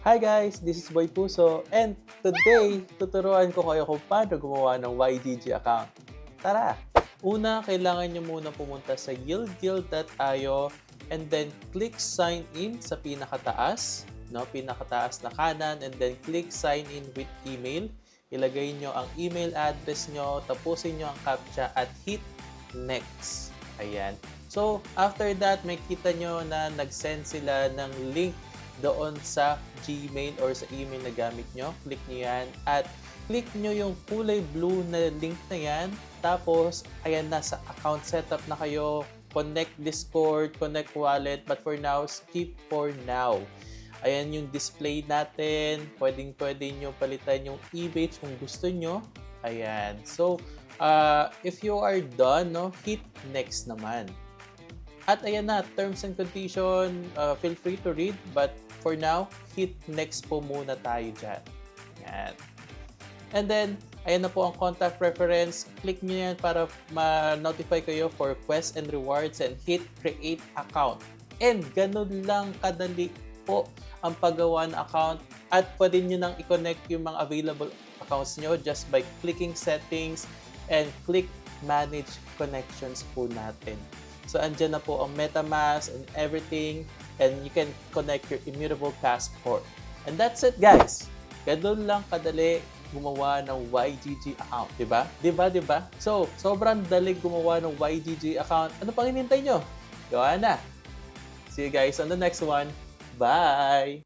Hi guys, this is Boy Puso and today tuturuan ko kayo kung paano gumawa ng YGG account. Tara! Una, kailangan nyo muna pumunta sa yieldguild.io and then click sign in sa pinakataas, no? Pinakataas na kanan, and then click sign in with email. Ilagay nyo ang email address nyo, tapusin nyo ang CAPTCHA at hit next. Ayan. So, after that, may kita nyo na nag-send sila ng link doon sa Gmail or sa email na gamit nyo. Click nyo yan at click nyo yung kulay blue na link na yan. Tapos, ayan na, sa account setup na kayo. Connect Discord, connect wallet, but for now, skip for now. Ayan yung display natin. Pwedeng-pwede nyo palitan yung Ebay kung gusto nyo. Ayan. So, if you are done, no, hit next naman. At ayan na, terms and condition, feel free to read, but for now, hit next po muna tayo dyan. Ayan. And then, ayan na po ang contact reference. Click nyo yan para ma-notify kayo for quests and rewards and hit create account. And ganun lang kadali po ang paggawa ng account at pwede nyo nang i-connect yung mga available accounts nyo just by clicking settings and click manage connections po natin. So, andyan na po ang MetaMask and everything, and you can connect your immutable passport. And that's it, guys. Ganun lang kadali gumawa ng YGG account, diba? Diba? So, sobrang dali gumawa ng YGG account. Ano pang hinintay nyo? Gawa na. See you guys on the next one. Bye!